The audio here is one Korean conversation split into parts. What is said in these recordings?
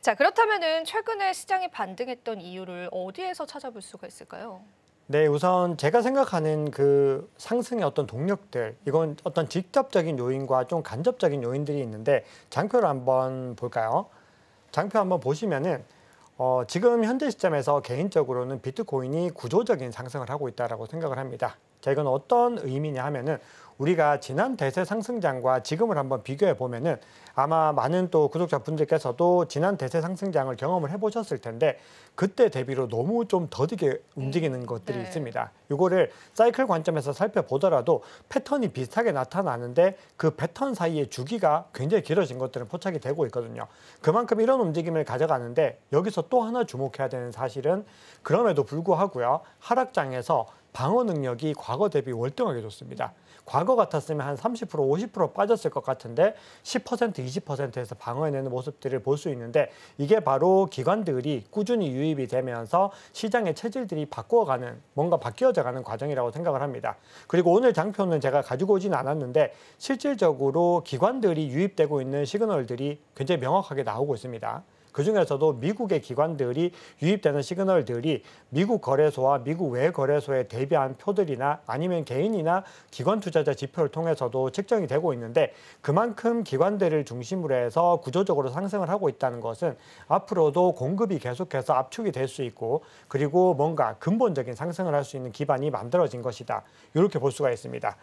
자, 그렇다면은 최근에 시장이 반등했던 이유를 어디에서 찾아볼 수가 있을까요? 네, 우선 제가 생각하는 그 상승의 어떤 동력들, 이건 어떤 직접적인 요인과 좀 간접적인 요인들이 있는데 장표를 한번 볼까요? 장표 한번 보시면은 지금 현재 시점에서 개인적으로는 비트코인이 구조적인 상승을 하고 있다고 생각을 합니다. 자, 이건 어떤 의미냐 하면은 우리가 지난 대세 상승장과 지금을 한번 비교해 보면은 아마 많은 또 구독자분들께서도 지난 대세 상승장을 경험을 해보셨을 텐데 그때 대비로 너무 좀 더디게 움직이는 것들이 네. 있습니다. 이거를 사이클 관점에서 살펴보더라도 패턴이 비슷하게 나타나는데 그 패턴 사이의 주기가 굉장히 길어진 것들은 포착이 되고 있거든요. 그만큼 이런 움직임을 가져가는데 여기서 또 하나 주목해야 되는 사실은 그럼에도 불구하고요. 하락장에서 방어 능력이 과거 대비 월등하게 좋습니다. 과거 같았으면 한 30%, 50% 빠졌을 것 같은데 10%, 20%에서 방어해내는 모습들을 볼 수 있는데 이게 바로 기관들이 꾸준히 유입이 되면서 시장의 체질들이 바꿔가는, 뭔가 바뀌어져가는 과정이라고 생각을 합니다. 그리고 오늘 장표는 제가 가지고 오진 않았는데 실질적으로 기관들이 유입되고 있는 시그널들이 굉장히 명확하게 나오고 있습니다. 그중에서도 미국의 기관들이 유입되는 시그널들이 미국 거래소와 미국 외 거래소에 대비한 표들이나 아니면 개인이나 기관 투자자 지표를 통해서도 측정이 되고 있는데 그만큼 기관들을 중심으로 해서 구조적으로 상승을 하고 있다는 것은 앞으로도 공급이 계속해서 압축이 될 수 있고 그리고 뭔가 근본적인 상승을 할 수 있는 기반이 만들어진 것이다. 이렇게 볼 수가 있습니다.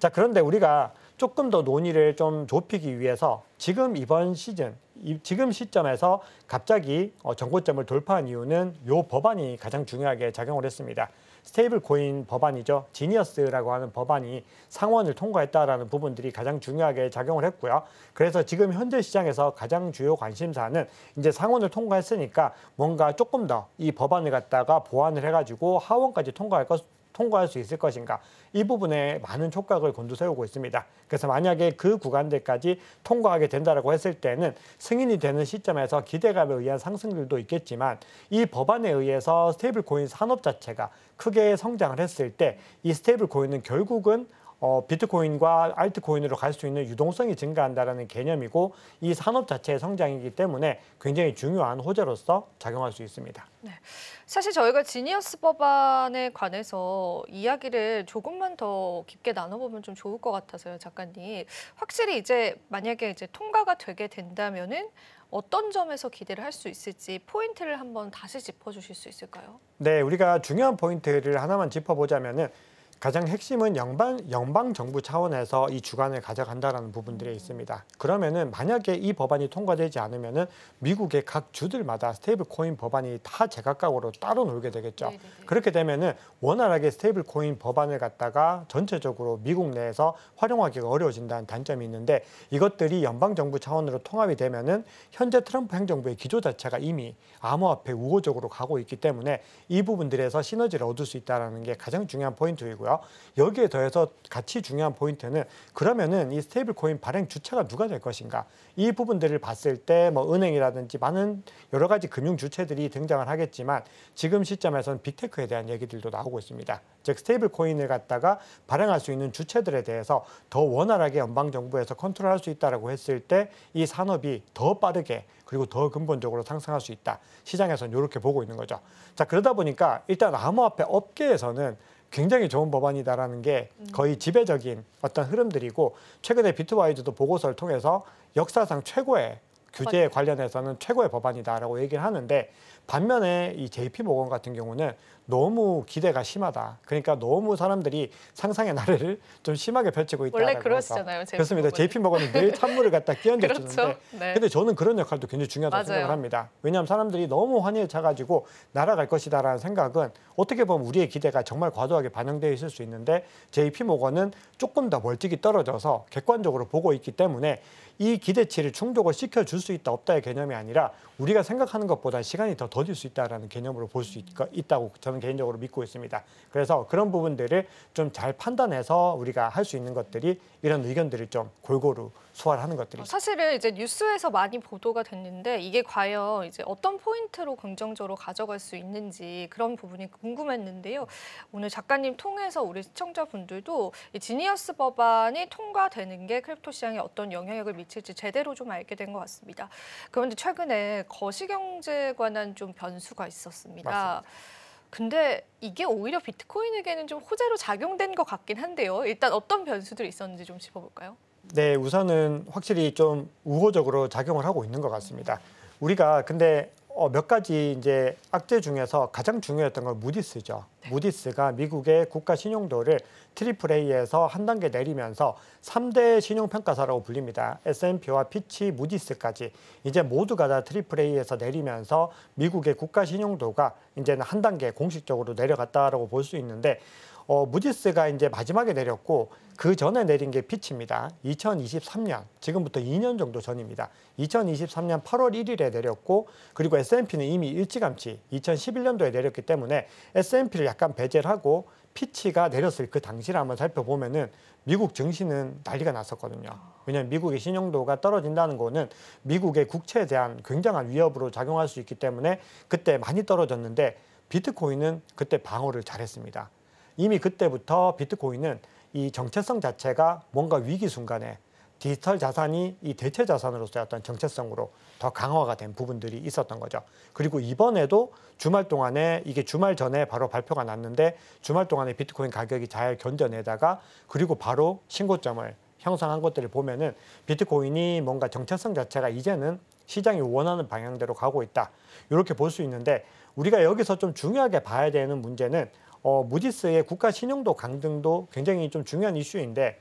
자, 그런데 우리가 조금 더 논의를 좀 좁히기 위해서 지금 이번 시즌, 지금 시점에서 갑자기 정고점을 돌파한 이유는 이 법안이 가장 중요하게 작용을 했습니다. 스테이블 코인 법안이죠. 지니어스라고 하는 법안이 상원을 통과했다라는 부분들이 가장 중요하게 작용을 했고요. 그래서 지금 현재 시장에서 가장 주요 관심사는 이제 상원을 통과했으니까 뭔가 조금 더 이 법안을 갖다가 보완을 해가지고 하원까지 통과할 수 있을 것인가, 이 부분에 많은 촉각을 곤두세우고 있습니다. 그래서 만약에 그 구간들까지 통과하게 된다고 했을 때는 승인이 되는 시점에서 기대감에 의한 상승률도 있겠지만 이 법안에 의해서 스테이블 코인 산업 자체가 크게 성장을 했을 때 이 스테이블 코인은 결국은 비트코인과 알트코인으로 갈 수 있는 유동성이 증가한다는 개념이고 이 산업 자체의 성장이기 때문에 굉장히 중요한 호재로서 작용할 수 있습니다. 네. 사실 저희가 지니어스 법안에 관해서 이야기를 조금만 더 깊게 나눠보면 좀 좋을 것 같아서요, 작가님. 확실히 이제 만약에 이제 통과가 되게 된다면은 어떤 점에서 기대를 할 수 있을지 포인트를 한번 다시 짚어주실 수 있을까요? 네, 우리가 중요한 포인트를 하나만 짚어보자면은 가장 핵심은 연방 정부 차원에서 이 주관을 가져간다라는 부분들이 있습니다. 그러면은 만약에 이 법안이 통과되지 않으면은 미국의 각 주들마다 스테이블 코인 법안이 다 제각각으로 따로 놀게 되겠죠. 네네네. 그렇게 되면은 원활하게 스테이블 코인 법안을 갖다가 전체적으로 미국 내에서 활용하기가 어려워진다는 단점이 있는데 이것들이 연방 정부 차원으로 통합이 되면은 현재 트럼프 행정부의 기조 자체가 이미 암호화폐 우호적으로 가고 있기 때문에 이 부분들에서 시너지를 얻을 수 있다는 게 가장 중요한 포인트이고요. 여기에 더해서 같이 중요한 포인트는 그러면은 이 스테이블 코인 발행 주체가 누가 될 것인가? 이 부분들을 봤을 때 뭐 은행이라든지 많은 여러 가지 금융 주체들이 등장을 하겠지만 지금 시점에서는 빅테크에 대한 얘기들도 나오고 있습니다. 즉 스테이블 코인을 갖다가 발행할 수 있는 주체들에 대해서 더 원활하게 연방 정부에서 컨트롤할 수 있다라고 했을 때 이 산업이 더 빠르게 그리고 더 근본적으로 상승할 수 있다. 시장에서는 이렇게 보고 있는 거죠. 자, 그러다 보니까 일단 암호화폐 업계에서는 굉장히 좋은 법안이다라는 게 거의 지배적인 어떤 흐름들이고 최근에 비트와이즈도 보고서를 통해서 역사상 최고의 규제에 관련해서는 최고의 법안이다라고 얘기를 하는데 반면에 이 JP모건 같은 경우는 너무 기대가 심하다. 그러니까 너무 사람들이 상상의 나래를 좀 심하게 펼치고 있다라고 원래 그러시잖아요, 그렇습니다. JP모건은 늘 찬물을 갖다 끼얹어주는데 그렇죠. 네. 근데 저는 그런 역할도 굉장히 중요하다고 맞아요. 생각을 합니다. 왜냐하면 사람들이 너무 환희에 차가지고 날아갈 것이다라는 생각은 어떻게 보면 우리의 기대가 정말 과도하게 반영되어 있을 수 있는데 JP모건은 조금 더 멀찍이 떨어져서 객관적으로 보고 있기 때문에 이 기대치를 충족을 시켜줄 수 있다 없다의 개념이 아니라 우리가 생각하는 것보다 시간이 더 더딜 수 있다는 개념으로 볼 수 있다고 저는 저는 개인적으로 믿고 있습니다. 그래서 그런 부분들을 좀 잘 판단해서 우리가 할 수 있는 것들이 이런 의견들을 좀 골고루 소화를 하는 것들이죠. 사실은 이제 뉴스에서 많이 보도가 됐는데 이게 과연 이제 어떤 포인트로 긍정적으로 가져갈 수 있는지 그런 부분이 궁금했는데요. 오늘 작가님 통해서 우리 시청자분들도 이 지니어스 법안이 통과되는 게 크립토 시장에 어떤 영향력을 미칠지 제대로 좀 알게 된 것 같습니다. 그런데 최근에 거시경제에 관한 좀 변수가 있었습니다. 맞습니다. 근데 이게 오히려 비트코인에게는 좀 호재로 작용된 것 같긴 한데요. 일단 어떤 변수들이 있었는지 좀 짚어볼까요? 네, 우선은 확실히 좀 우호적으로 작용을 하고 있는 것 같습니다. 우리가 근데 몇 가지 이제 악재 중에서 가장 중요했던 건 무디스죠. 무디스가 미국의 국가 신용도를 트리플 A에서 한 단계 내리면서 3대 신용평가사라고 불립니다. S&P와 피치, 무디스까지 이제 모두가 다 트리플 A에서 내리면서 미국의 국가 신용도가 이제는 한 단계 공식적으로 내려갔다라고 볼 수 있는데 무디스가 이제 마지막에 내렸고 그 전에 내린 게 피치입니다. 2023년, 지금부터 2년 정도 전입니다. 2023년 8월 1일에 내렸고 그리고 S&P는 이미 일찌감치 2011년도에 내렸기 때문에 S&P를 약간 배제를 하고 피치가 내렸을 그 당시를 한번 살펴보면은 미국 증시는 난리가 났었거든요. 왜냐하면 미국의 신용도가 떨어진다는 거는 미국의 국채에 대한 굉장한 위협으로 작용할 수 있기 때문에 그때 많이 떨어졌는데 비트코인은 그때 방어를 잘했습니다. 이미 그때부터 비트코인은 이 정체성 자체가 뭔가 위기 순간에 디지털 자산이 이 대체 자산으로서의 어떤 정체성으로 더 강화가 된 부분들이 있었던 거죠. 그리고 이번에도 주말 동안에 이게 주말 전에 바로 발표가 났는데 주말 동안에 비트코인 가격이 잘 견뎌내다가 그리고 바로 신고점을 형성한 것들을 보면은 비트코인이 뭔가 정체성 자체가 이제는 시장이 원하는 방향대로 가고 있다. 이렇게 볼 수 있는데 우리가 여기서 좀 중요하게 봐야 되는 문제는 무디스의 국가 신용도 강등도 굉장히 좀 중요한 이슈인데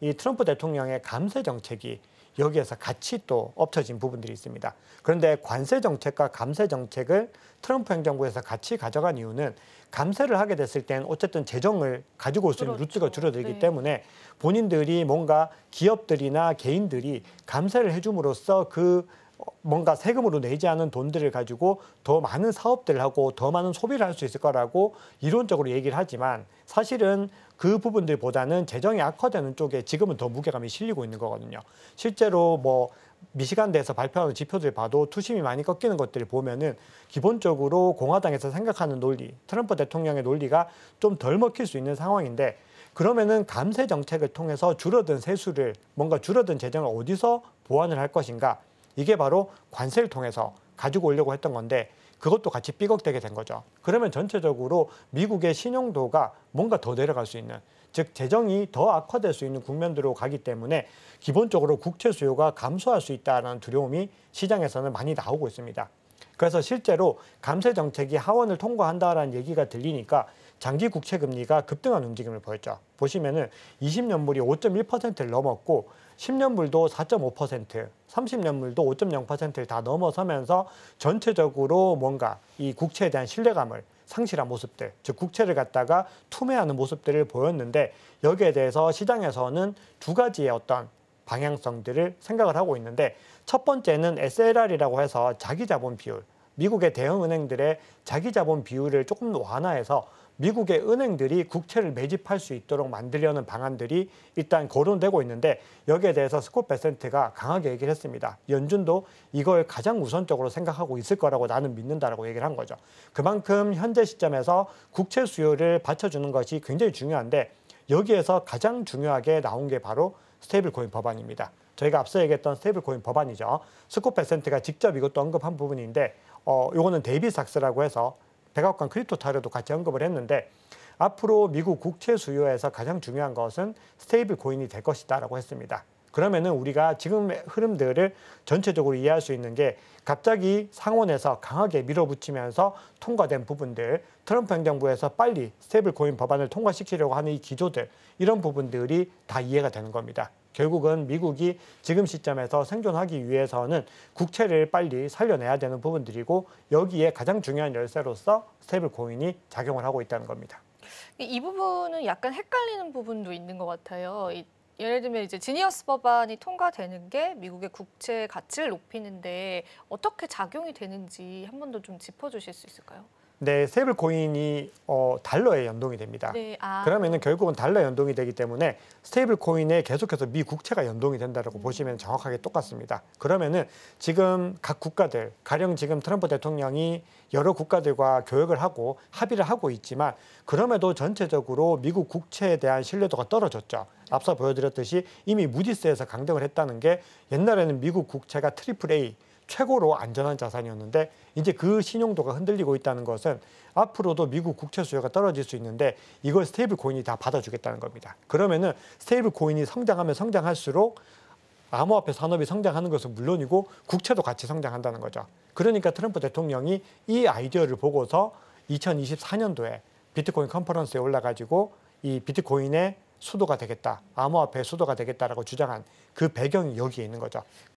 이 트럼프 대통령의 감세 정책이 여기에서 같이 또 엎쳐진 부분들이 있습니다. 그런데 관세 정책과 감세 정책을 트럼프 행정부에서 같이 가져간 이유는 감세를 하게 됐을 땐 어쨌든 재정을 가지고 올 수 있는 루트가 줄어들기 네. 때문에 본인들이 뭔가 기업들이나 개인들이 감세를 해줌으로써 그 뭔가 세금으로 내지 않은 돈들을 가지고 더 많은 사업들을 하고 더 많은 소비를 할 수 있을 거라고 이론적으로 얘기를 하지만 사실은 그 부분들보다는 재정이 악화되는 쪽에 지금은 더 무게감이 실리고 있는 거거든요. 실제로 뭐 미시간대에서 발표하는 지표들 봐도 투심이 많이 꺾이는 것들을 보면은 기본적으로 공화당에서 생각하는 논리, 트럼프 대통령의 논리가 좀 덜 먹힐 수 있는 상황인데 그러면은 감세 정책을 통해서 줄어든 세수를 뭔가 줄어든 재정을 어디서 보완을 할 것인가? 이게 바로 관세를 통해서 가지고 오려고 했던 건데 그것도 같이 삐걱대게 된 거죠. 그러면 전체적으로 미국의 신용도가 뭔가 더 내려갈 수 있는, 즉 재정이 더 악화될 수 있는 국면으로 가기 때문에 기본적으로 국채 수요가 감소할 수 있다는 두려움이 시장에서는 많이 나오고 있습니다. 그래서 실제로 감세 정책이 하원을 통과한다라는 얘기가 들리니까 장기 국채 금리가 급등한 움직임을 보였죠. 보시면은 20년물이 5.1%를 넘었고 10년물도 4.5%, 30년물도 5.0%를 다 넘어서면서 전체적으로 뭔가 이 국채에 대한 신뢰감을 상실한 모습들, 즉 국채를 갖다가 투매하는 모습들을 보였는데 여기에 대해서 시장에서는 두 가지의 어떤 방향성들을 생각을 하고 있는데 첫 번째는 SLR이라고 해서 자기자본 비율, 미국의 대형 은행들의 자기자본 비율을 조금 완화해서 미국의 은행들이 국채를 매집할 수 있도록 만들려는 방안들이 일단 거론되고 있는데 여기에 대해서 스콧 베센트가 강하게 얘기를 했습니다. 연준도 이걸 가장 우선적으로 생각하고 있을 거라고 나는 믿는다라고 얘기를 한 거죠. 그만큼 현재 시점에서 국채 수요를 받쳐주는 것이 굉장히 중요한데 여기에서 가장 중요하게 나온 게 바로 스테이블 코인 법안입니다. 저희가 앞서 얘기했던 스테이블 코인 법안이죠. 스콧 베센트가 직접 이것도 언급한 부분인데 요거는 데이비 삭스라고 해서 백악관 크립토 타로도 같이 언급을 했는데 앞으로 미국 국채 수요에서 가장 중요한 것은 스테이블 코인이 될 것이다라고 했습니다. 그러면은 우리가 지금의 흐름들을 전체적으로 이해할 수 있는 게 갑자기 상원에서 강하게 밀어붙이면서 통과된 부분들, 트럼프 행정부에서 빨리 스테이블 코인 법안을 통과시키려고 하는 이 기조들, 이런 부분들이 다 이해가 되는 겁니다. 결국은 미국이 지금 시점에서 생존하기 위해서는 국채를 빨리 살려내야 되는 부분들이고 여기에 가장 중요한 열쇠로서 스테이블 코인이 작용을 하고 있다는 겁니다. 이 부분은 약간 헷갈리는 부분도 있는 것 같아요. 예를 들면 이제 지니어스 법안이 통과되는 게 미국의 국채 가치를 높이는데 어떻게 작용이 되는지 한 번 더 좀 짚어주실 수 있을까요? 네, 스테이블 코인이 달러에 연동이 됩니다. 네. 그러면은 결국은 달러 연동이 되기 때문에 스테이블 코인에 계속해서 미 국채가 연동이 된다고 보시면 정확하게 똑같습니다. 그러면은 지금 각 국가들, 가령 지금 트럼프 대통령이 여러 국가들과 교역을 하고 합의를 하고 있지만 그럼에도 전체적으로 미국 국채에 대한 신뢰도가 떨어졌죠. 앞서 보여드렸듯이 이미 무디스에서 강등을 했다는 게 옛날에는 미국 국채가 트리플 A 최고로 안전한 자산이었는데 이제 그 신용도가 흔들리고 있다는 것은 앞으로도 미국 국채 수요가 떨어질 수 있는데 이걸 스테이블 코인이 다 받아주겠다는 겁니다. 그러면은 스테이블 코인이 성장하면 성장할수록 암호화폐 산업이 성장하는 것은 물론이고 국채도 같이 성장한다는 거죠. 그러니까 트럼프 대통령이 이 아이디어를 보고서 2024년도에 비트코인 컨퍼런스에 올라가지고 이 비트코인의 수도가 되겠다, 암호화폐의 수도가 되겠다라고 주장한 그 배경이 여기에 있는 거죠.